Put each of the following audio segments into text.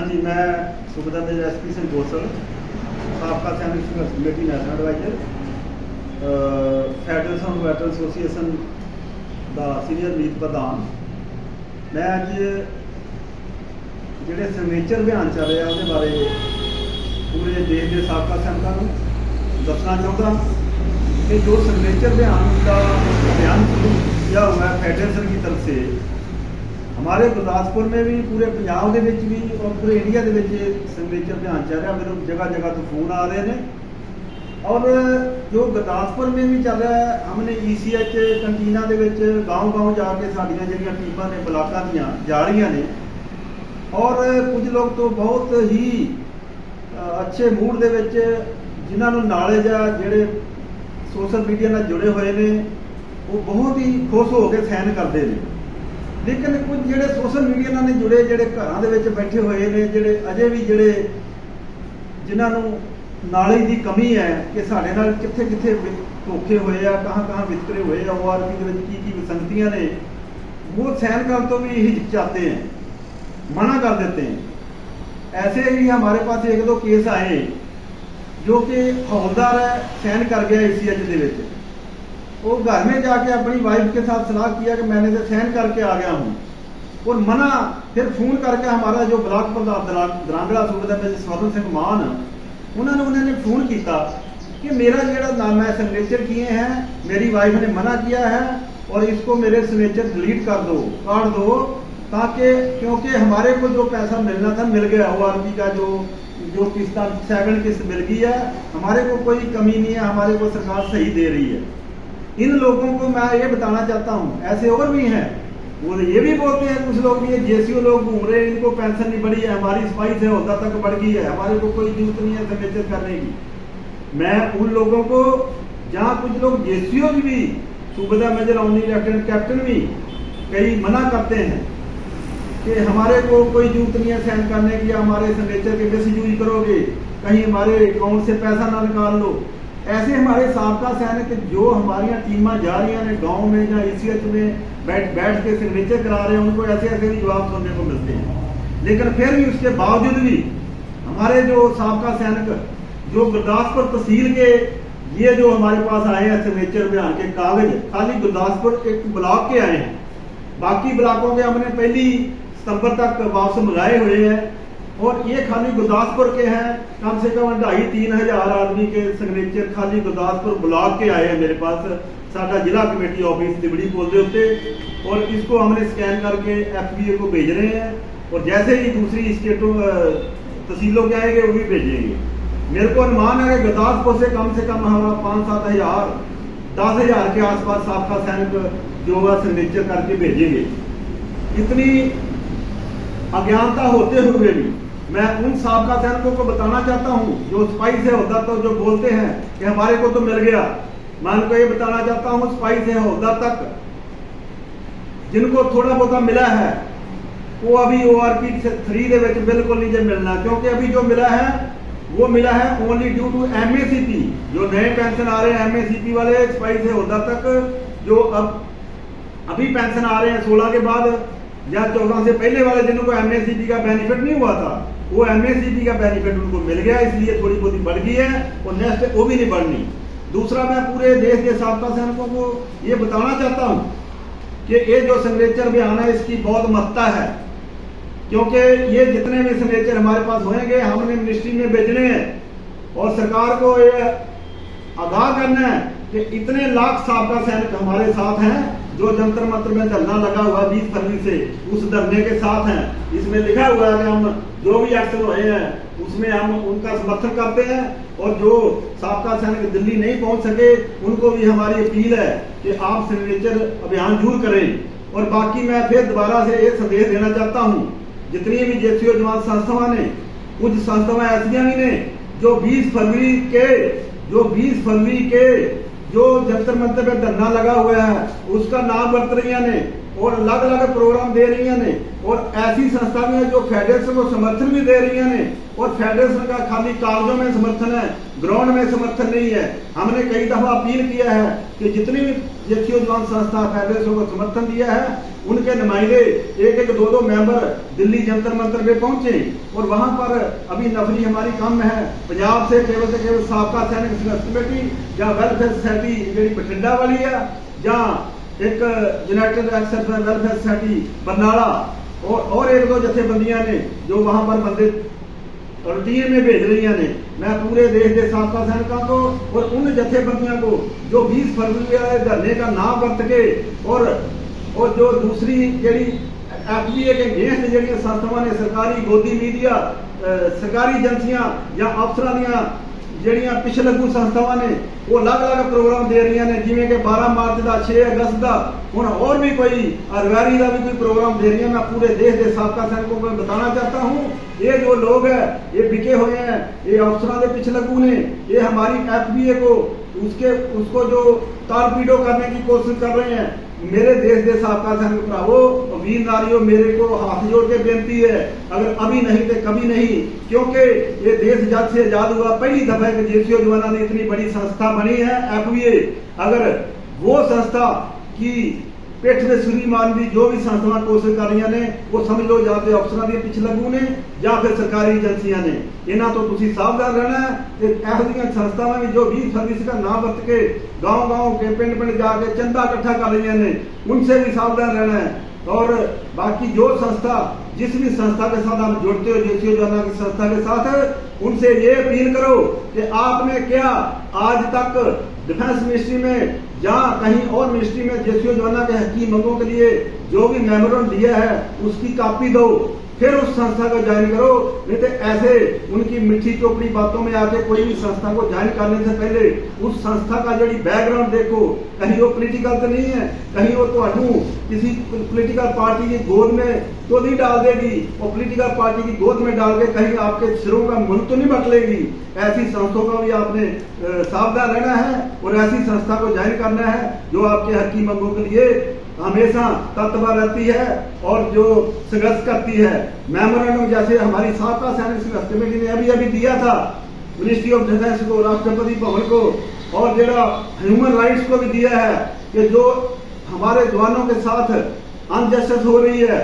जी, मैं सूबेदार major SP Singh Gosal, साबका सैनिक संघर्ष committee national adviser, federation of veteran association का सीनियर मीत प्रधान। मैं अज जिहड़े सिग्नेचर अभियान चल रहा उहदे बारे पूरे देश के साबका सैनिकों को दसना चाहता कि जो सिग्नेचर अभियान शुरू किया हुआ है फेडरेशन की तरफ से, हमारे गुरदासपुर में भी, पूरे पंजाब के भी और पूरे इंडिया के सिग्नेचर अभियान चल रहा। मेरे जगह जगह तो फोन आ रहे हैं और जो गुरदासपुर में भी चल रहा है, हमने ECH कंटीना के गाँव गाँव जाके साड़ियाँ जड़ियाँ टीमां ने ब्लाकों दियाँ जा रही ने और कुछ लोग तो बहुत ही अच्छे मूड के जिन्होंने नॉलेज है, जोड़े सोशल मीडिया नाल जुड़े हुए हैं, वो बहुत ही खुश होकर साइन करते हैं। लेकिन कुछ जोड़े सोशल मीडिया नाल जुड़े, जोड़े घर के बैठे हुए हैं, जोड़े अजे भी जोड़े जिन्होंने नॉलेज की कमी है कि साढ़े नाल कित्थे कित्थे धोखे हुए आ, कहाँ वितकरे हुए आ, ORP की विसंगतियां ने, वो साइन करने तो भी हिचकिचाते हैं, मना कर देते हैं। ऐसे ही हमारे पास एक दो केस आए जो कि हौलदार है साइन कर गया ECH के, वो घर में जाके अपनी वाइफ के साथ सलाह किया कि मैंने तो साइन करके आ गया हूँ, और मना फिर फोन करके हमारा जो ब्लॉक प्रधान दरांगला सूबेदार मेजर स्वर्ण सिंह मान, उन्होंने फोन किया कि मेरा जोड़ा नाम है सिग्नेचर किए हैं, मेरी वाइफ ने मना किया है और इसको मेरे सिग्नेचर डिलीट कर दो, काट दो, ताकि क्योंकि हमारे को जो पैसा मिलना था मिल गया, ORP का जो किस्त सेकंड किस्त मिल गई है, हमारे को कोई कमी नहीं है, हमारे को सरकार सही दे रही है। इन लोगों को मैं ये बताना चाहता हूँ, ऐसे और भी हैं, वो ये भी बोलते हैं कुछ लोग, ये JCO लोग घूम रहे हैं, इनको पेंशन नहीं बढ़ी है, हमारी सफाई से होता तक बढ़ गई है, हमारे को कोई जरूरत नहीं है सिग्नेचर करने की। मैं उन लोगों को, जहाँ कुछ लोग JCO भी, सूबेदार मेजर ऑनरी लेफ्टिनेंट कैप्टन भी कई मना करते हैं कि हमारे को कोई जरूरत नहीं है साइन करने की, हमारे सिग्नेचर के मिस यूज करोगे, कहीं हमारे अकाउंट से पैसा ना निकाल लो। ऐसे हमारे साबका सैनिक जो हमारी टीमां जा रही हैं गांव में या ECH में बैठ के सिग्नेचर करा रहे हैं, उनको ऐसे ऐसे भी जवाब सुनने को मिलते हैं। लेकिन फिर भी उसके बावजूद भी हमारे जो साबका सैनिक जो गुरदासपुर तहसील के ये जो हमारे पास आए हैं सिग्नेचर अभियान के कागज, खाली गुरदासपुर एक ब्लॉक के आए हैं, बाकी ब्लॉकों के हमने 1 सितंबर तक वापस मंगाए हुए हैं, और ये खाली गुरदासपुर के हैं। कम से कम 2,500-3 हज़ार आदमी के सिग्नेचर खाली गुरदासपुर ब्लॉक के आए हैं मेरे पास, साडा जिला कमेटी ऑफिस तिबड़ी पुल के उत्ते, और इसको हमने स्कैन करके FBA को भेज रहे हैं, और जैसे ही दूसरी स्टेटों तहसीलों के आएंगे वो भी भेजेंगे। मेरे को अनुमान है कि गुरदासपुर से कम हमारा 5-7 हज़ार 10 हज़ार के आसपास साबका सैनिक जो है सिग्नेचर करके भेजेंगे। इतनी अज्ञानता होते हुए भी मैं उन साबका सैनिकों को बताना चाहता हूं जो सिपाही से होदा तो जो बोलते हैं कि हमारे को तो मिल गया, मैं उनको ये बताना चाहता हूं सिपाही से होदा तक जिनको थोड़ा बहुत मिला है, वो अभी ORP 3 के बिल्कुल नहीं मिलना, क्योंकि अभी जो मिला है वो मिला है ओनली ड्यू टू MACP। जो नए पेंशन आ रहे हैं MACP वाले सिपाही से होदा तक, जो अभी पेंशन आ रहे हैं 16 के बाद या 14 से पहले वाले, जिनको MACP का बेनिफिट नहीं हुआ था, वो MACP का बेनिफिट उनको मिल गया, इसलिए थोड़ी बहुत बढ़ गई है, और नेक्स्ट वो भी नहीं बढ़नी। दूसरा, मैं पूरे देश के साबका सैनिकों को ये बताना चाहता हूँ कि ये जो सिग्नेचर अभियान है इसकी बहुत महत्ता है, क्योंकि ये जितने भी सिग्नेचर हमारे पास होंगे हमने मिनिस्ट्री में भेजने हैं, और सरकार को ये आगाह करना है कि इतने लाख साबका सैनिक हमारे साथ हैं जो जंतर मंतर में धरना लगा हुआ 20 फरवरी से, उस धरने के साथ हैं। इसमें लिखा हुआ है कि हम जो भी एक्शन हुए हैं उसमें हम उनका समर्थन करते हैं, और जो साबका सैनिक दिल्ली नहीं पहुंच सके उनको भी हमारी अपील है कि आप सिग्नेचर अभियान जरूर करें। और बाकी मैं फिर दोबारा से ये संदेश देना चाहता हूँ, जितनी भी JCO जवान संस्थावां ने, कुछ संस्थावां ऐसियां भी ने जो 20 फरवरी के जो जंतर मंतर पे धरना लगा हुआ है उसका नाम बरत रही ने, और अलग अलग प्रोग्राम दे रही ने, और ऐसी संस्था भी है जो फेडरेशन को समर्थन भी दे रही ने, और फेडरेशन का खाली कागजों में समर्थन है, ग्राउंड में समर्थन नहीं है। हमने कई दफा अपील किया है कि जितनी भी JCO जवान संस्था फेडरेशन को समर्थन दिया है उनके नुमाइंदे एक एक दो दो मेंबर दिल्ली जंतर मंतर पे पहुंचे और वहां पर अभी नफरी हमारी कम है। पंजाब से केवल साबका सैनिक संघर्ष कमेटी या वेलफेयर सोसाइटी जी बठिंडा वाली है, या एक united access welfare society Barnala और एक दो जथेबंदियां ने जो वहां पर बंदे रूटीन में भेज रही ने। मैं पूरे देश के साबका सैनिकों को और उन जथेबंदियों को जो 20 फरवरी वाले धरने का नाम वर्त के और जो दूसरी जी FBA के अगेंस्ट जी संस्थावां ने सरकारी गोदी मीडिया सरकारी एजेंसियां या अफसरां दियां ਜਿਹੜੀਆਂ ਪਿਛਲਗੂ ਸੰਸਥਾਵਾਂ ਨੇ ਉਹ ਅਲੱਗ-ਅਲੱਗ ਪ੍ਰੋਗਰਾਮ ਦੇ ਰਹੀਆਂ ਨੇ, ਜਿਵੇਂ ਕਿ 12 ਮਾਰਚ ਦਾ 6 ਅਗਸਤ ਦਾ ਹੁਣ और भी कोई अरवारी का भी कोई प्रोग्राम दे रही है। मैं पूरे देश के साबका सैनिकों को बताना चाहता हूँ, ये जो लोग हैं ये बिके हुए हैं, ये अफसरों के पिछलगू ने, ये हमारी FBA को उसको जो तारपीडो करने की कोशिश कर रहे हैं। मेरे देश के साबका सैनिक भरावो वीर नारियों, मेरे को हाथ जोड़ के बेनती है, अगर अभी नहीं तो कभी नहीं, क्योंकि ये देश जब से आजाद हुआ पहली दफा एक JCO जवाना ने इतनी बड़ी संस्था बनी है FBA। अगर वो संस्था की पेट में सुरी मारने की जो भी संस्थावां कोशिश कर रही ने, वो समझ लो या तो अफसरों के पिछलगू ने या फिर सरकारी एजेंसियां ने। इन्हों तो तुसीं सावधान रहना है कि ऐसी संस्थावां भी जो 20 फरवरी का नाम वर्त के गाँव के पिंड जाके चंदा इकट्ठा कर रही ने, उनसे भी सावधान रहना है। और बाकी जो संस्था जिस भी संस्था के साथ आप जुड़ते हो JCO जवाना की संस्था के साथ, उनसे ये अपील करो कि आपने क्या आज तक डिफेंस मिनिस्ट्री में या कहीं और मिनिस्ट्री में JCO जवाना के हकीम मंगों के लिए जो भी मेमोरेंडम दिया है उसकी कॉपी दो, फिर उस संस्था को ज्वाइन करो। नहीं तो ऐसे उनकी मिठी चोपड़ी बातों में आके कोई भी संस्था को ज्वाइन करने से पहले उस संस्था का जो बैकग्राउंड देखो, कहीं वो पोलिटिकल तो नहीं है, कहीं वो तो किसी पोलिटिकल पार्टी की गोद में तो नहीं डाल देगी, और पोलिटिकल पार्टी की गोद में डाल के कहीं आपके सिरों का मुंह तो नहीं बटलेगी। ऐसी संस्थाओं का भी आपने सावधान रहना है और ऐसी संस्था को ज्वाइन करना है जो आपके हकीम मंगों के लिए हमेशा तत्पर रहती है और जो संघर्ष करती है। मेमोरेंडम जैसे हमारी साबका सैनिक संघर्ष कमेटी ने अभी दिया था मिनिस्ट्री ऑफ डिफेंस को, राष्ट्रपति भवन को, और जो ह्यूमन राइट्स को भी दिया है कि जो हमारे जवानों के साथ अनजस्टिस हो रही है,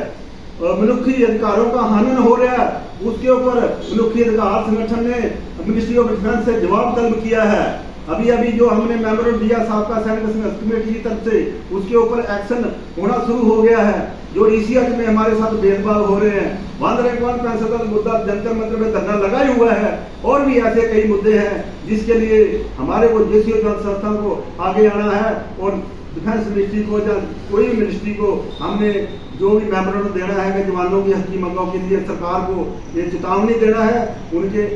मनुष्य अधिकारों का हनन हो रहा है, उसके ऊपर मनुष्य अधिकार संगठन ने मिनिस्ट्री ऑफ डिफेंस से जवाब तलब किया है। अभी जो हमने मेमोरेंडम दिया साबका सैनिक संघर्ष कमेटी की तरफ से, उसके ऊपर एक्शन होना शुरू हो गया है। जो ECH में हमारे साथ भेदभाव हो रहे हैं, 1 रैंक 1 पेंशन का मुद्दा जंतर मंतर में धरना लगा ही हुआ है, और भी ऐसे कई मुद्दे हैं जिसके लिए हमारे को JCO संस्थाओं को आगे आना है। और डिफेंस मिनिस्ट्री को या कोई मिनिस्ट्री को हमने जो भी मेमोरेंडम देना है कि जवानों की हकीम मंगों के लिए सरकार को ये चेतावनी देना है, उनके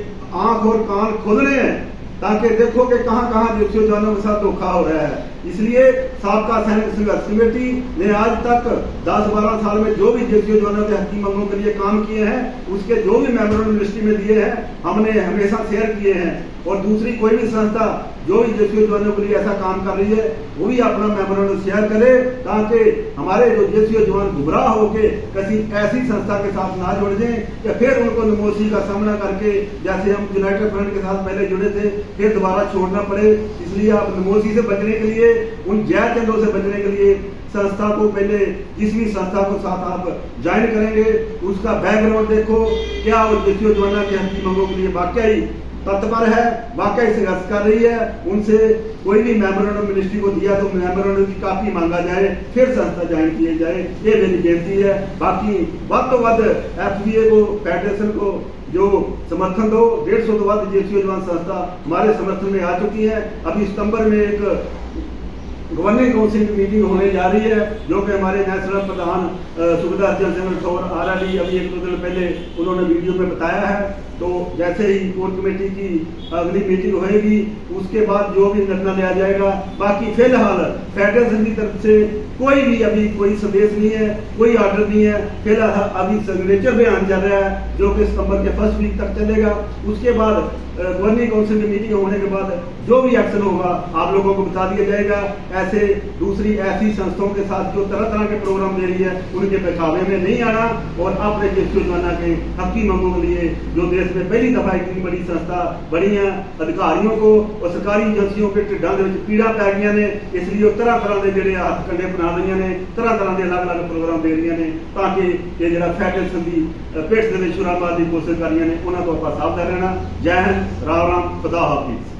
आंख और कान खोलने हैं ताकि देखो कि कहां JCO जवानों के साथ धोखा हो रहा है। इसलिए साबका सैनिक संघर्ष कमेटी ने आज तक 10-12 साल में जो भी JCO जवानों के हकीम मंगों के लिए काम किए हैं, उसके जो भी मेमोरेंडम मिनिस्ट्री में दिए हैं हमने हमेशा शेयर किए हैं। और दूसरी कोई भी संस्था जो भी JCO जवानों के लिए ऐसा काम कर रही है वो भी अपना मेमोरेंडम शेयर करे, ताकि हमारे जो JCO जवान गुमराह होके किसी ऐसी संस्था के साथ ना जुड़ जाएं कि फिर उनको नमोशी का सामना करके, जैसे हम यूनाइटेड फ्रंट के साथ पहले जुड़े थे, फिर दोबारा छोड़ना पड़े। इसलिए आप नमोशी से बचने के लिए, उन जय चंदों से बचने के लिए संस्था को पहले जिस भी संस्था को साथ आप ज्वाइन करेंगे उसका बैकग्राउंड देखो, क्या वो JCO जवाना के हकीम मंगों के लिए वाकई तत्पर है, वाकई संघर्ष कर रही है। उनसे कोई भी मेमोरेंडम मिनिस्ट्री को दिया तो मेमोरेंडम की कॉपी मांगा जाए, फिर संस्था ज्वाइन किए जाए, ये मेरी बेनती है। बाकी वध तो वध FBA को, फेडरेशन को जो समर्थन दो। 150 तो वध JCO जवान संस्था हमारे समर्थन में आ चुकी है। अभी सितंबर में एक गवर्निंग काउंसिल की मीटिंग होने जा रही है, जो कि हमारे नेशनल प्रधान सुबेदार चंद्र ठौर RRD अभी 1-2 दिन पहले उन्होंने वीडियो में बताया है। तो जैसे ही कोर कमेटी की अगली मीटिंग होएगी उसके बाद जो भी निर्णय लिया जाएगा। बाकी फिलहाल फेडरेशन की तरफ से कोई भी अभी कोई संदेश नहीं है, कोई ऑर्डर नहीं है। फिलहाल अभी सिग्नेचर अभियान चल रहा है जो कि सितंबर के फर्स्ट वीक तक चलेगा। उसके बाद गवर्निंग काउंसिल की मीटिंग होने के बाद जो भी एक्शन होगा आप लोगों को बता दिया जाएगा। ऐसे दूसरी ऐसी संस्थाओं के साथ जो तरह तरह के प्रोग्राम दे रही है उनके बहकावे में नहीं आना और अपने जमाना के हकी मंगों के लिए जो देश में पहली दफा इतनी बड़ी संस्था बनी है, अधिकारियों को और सरकारी एजेंसियों के ढिड्डां दे विच पीड़ा पै गई ने, इसलिए वो तरह तरह के जोड़े हथ कंडे बना रही ने, तरह तरह के अलग अलग प्रोग्राम दे रही ने ताकि ये जो फेडरेशन की पेट के छुरा मारने की कोशिश कर रही ने, उन्होंने तो आप सावधान रहना। जय हिंद, राम राम, खुदा हाफिज़।